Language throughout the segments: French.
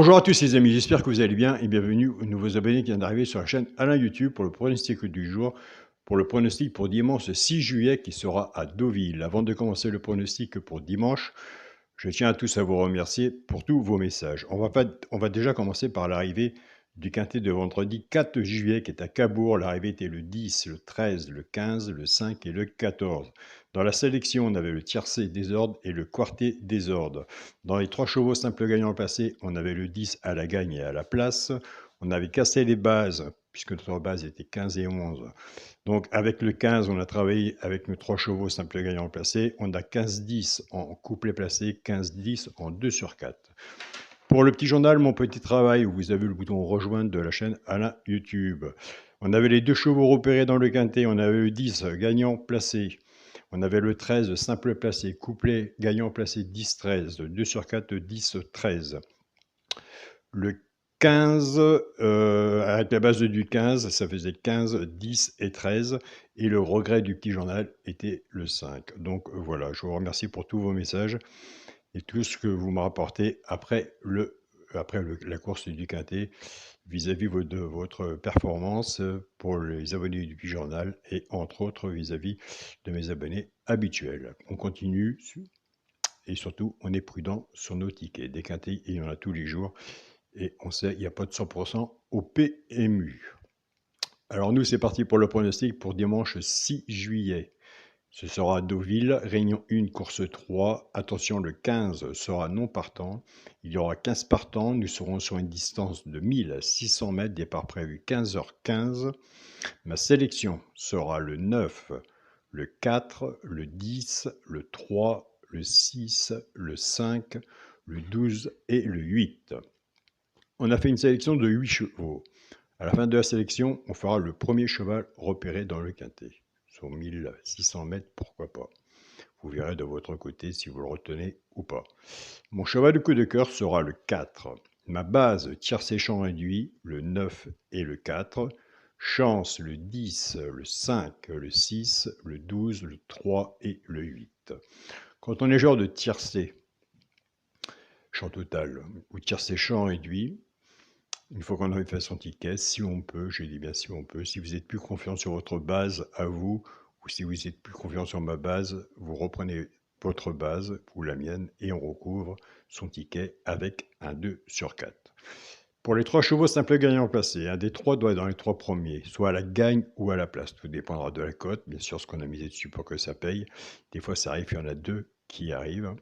Bonjour à tous les amis, j'espère que vous allez bien et bienvenue aux nouveaux abonnés qui viennent d'arriver sur la chaîne Alain YouTube pour le pronostic du jour, pour le pronostic pour dimanche 6 juillet qui sera à Deauville. Avant de commencer le pronostic pour dimanche, je tiens à tous à vous remercier pour tous vos messages. On va déjà commencer par l'arrivée du quintet de vendredi 4 juillet qui est à Cabourg. L'arrivée était le 10, le 13, le 15, le 5 et le 14. Dans la sélection, on avait le tiercé désordre et le quartet désordre. Dans les 3 chevaux simples gagnants placés, on avait le 10 à la gagne et à la place. On avait cassé les bases, puisque notre base était 15 et 11. Donc avec le 15, on a travaillé avec nos 3 chevaux simples gagnants placés. On a 15-10 en couplet placé, 15-10 en 2 sur 4. Pour le petit journal, mon petit travail, où vous avez le bouton rejoindre de la chaîne Alain YouTube. On avait les 2 chevaux repérés dans le quintet. On avait le 10 gagnant placé. On avait le 13 simple placé, couplet gagnant placé 10-13, 2 sur 4, 10-13. Le 15, avec la base du 15, ça faisait 15, 10 et 13. Et le regret du petit journal était le 5. Donc voilà, je vous remercie pour tous vos messages et tout ce que vous me rapportez après la course du quintet vis-à-vis de votre performance pour les abonnés du petit journal et entre autres vis-à-vis de mes abonnés habituels. On continue et surtout on est prudent sur nos tickets. Des quintets, il y en a tous les jours et on sait il n'y a pas de 100% au PMU. Alors nous c'est parti pour le pronostic pour dimanche 6 juillet. Ce sera à Deauville, réunion 1, course 3. Attention, le 15 sera non partant. Il y aura 15 partants. Nous serons sur une distance de 1600 mètres, départ prévu 15h15. Ma sélection sera le 9, le 4, le 10, le 3, le 6, le 5, le 12 et le 8. On a fait une sélection de 8 chevaux. À la fin de la sélection, on fera le premier cheval repéré dans le quintet. Sur 1600 mètres, pourquoi pas. Vous verrez de votre côté si vous le retenez ou pas. Mon cheval de coup de cœur sera le 4. Ma base tiercé champ réduit, le 9 et le 4. Chance, le 10, le 5, le 6, le 12, le 3 et le 8. Quand on est joueur de tiercé, champ total, ou tiercé champ réduit, une fois qu'on a fait son ticket, si on peut, je dis bien si on peut, si vous êtes plus confiant sur votre base à vous, ou si vous êtes plus confiant sur ma base, vous reprenez votre base ou la mienne et on recouvre son ticket avec un 2 sur 4. Pour les 3 chevaux simples gagnants placés, un des 3 doit être dans les 3 premiers, soit à la gagne ou à la place. Tout dépendra de la cote, bien sûr, ce qu'on a misé dessus pour que ça paye. Des fois, ça arrive, il y en a 2 qui arrivent.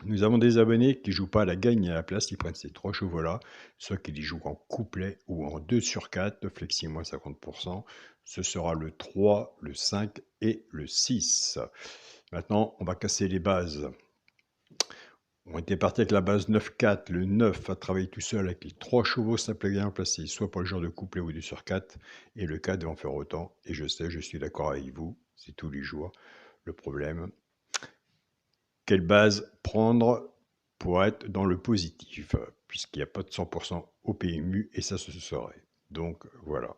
Nous avons des abonnés qui ne jouent pas à la gagne et à la place, ils prennent ces 3 chevaux-là, soit qu'ils y jouent en couplet ou en 2 sur 4, flexi moins 50%. Ce sera le 3, le 5 et le 6. Maintenant, on va casser les bases. On était parti avec la base 9-4, le 9 a travaillé tout seul avec les 3 chevaux simples gagnants placés, soit pour le genre de couplet ou 2 sur 4, et le 4 va en faire autant. Et je sais, je suis d'accord avec vous, c'est tous les jours le problème. Quelle base prendre pour être dans le positif, puisqu'il n'y a pas de 100% au PMU, et ça se saurait. Donc voilà.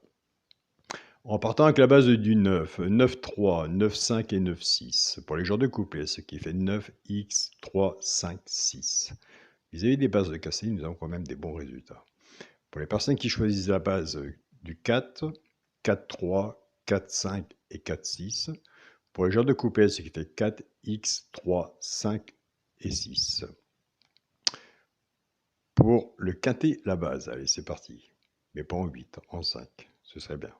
En partant avec la base du 9, 9-3, 9-5 et 9-6, pour les genres de couplet, ce qui fait 9x, 3, 5, 6. Vis-à-vis des bases de cassé, nous avons quand même des bons résultats. Pour les personnes qui choisissent la base du 4, 4-3, 4-5 et 4-6, pour les genres de couplet, ce qui fait 4x, 3, 5 et 6. Pour le quintet, la base, allez, c'est parti. Mais pas en 8, en 5, ce serait bien.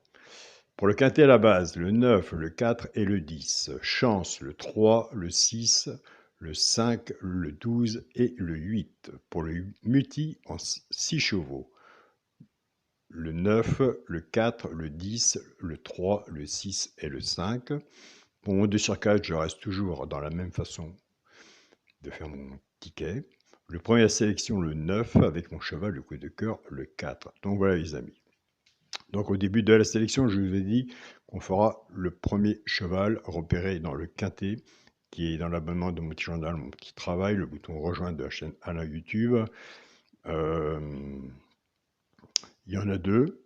Pour le quintet à la base, le 9, le 4 et le 10. Chance, le 3, le 6, le 5, le 12 et le 8. Pour le multi, en 6 chevaux. Le 9, le 4, le 10, le 3, le 6 et le 5. Pour mon 2 sur 4, je reste toujours dans la même façon de faire mon ticket. Le premier à sélection, le 9, avec mon cheval, le coup de cœur, le 4. Donc voilà les amis. Donc au début de la sélection, je vous ai dit qu'on fera le premier cheval repéré dans le quintet, qui est dans l'abonnement de mon petit journal, mon petit travail, le bouton rejoindre de la chaîne Alain YouTube. Il y en a 2.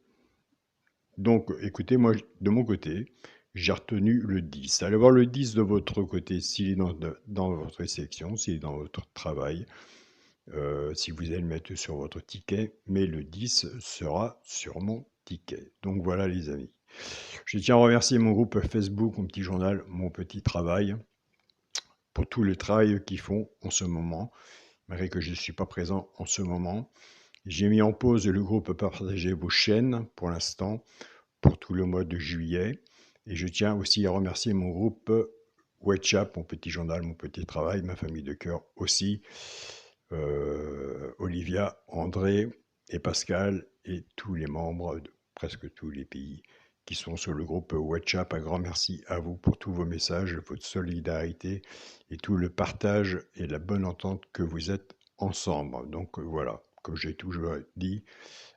Donc écoutez, moi de mon côté, j'ai retenu le 10. Allez voir le 10 de votre côté, s'il est dans votre sélection, s'il est dans votre travail. si vous allez le mettre sur votre ticket, mais le 10 sera sur mon ticket. Donc voilà les amis. Je tiens à remercier mon groupe Facebook, mon petit journal, mon petit travail, pour tout le travail qu'ils font en ce moment, malgré que je ne suis pas présent en ce moment. J'ai mis en pause le groupe Partagez vos chaînes pour l'instant, pour tout le mois de juillet. Et je tiens aussi à remercier mon groupe WhatsApp, mon petit journal, mon petit travail, ma famille de cœur aussi, Olivia, André et Pascal et tous les membres de presque tous les pays qui sont sur le groupe WhatsApp. Un grand merci à vous pour tous vos messages, votre solidarité et tout le partage et la bonne entente que vous êtes ensemble. Donc voilà, comme j'ai toujours dit,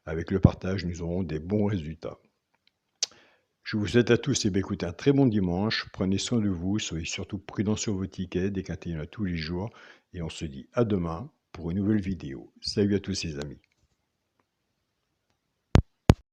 avec le partage, nous aurons des bons résultats. Je vous souhaite à tous écoutez, un très bon dimanche. Prenez soin de vous, soyez surtout prudents sur vos tickets, décantez-les tous les jours. Et on se dit à demain pour une nouvelle vidéo. Salut à tous les amis.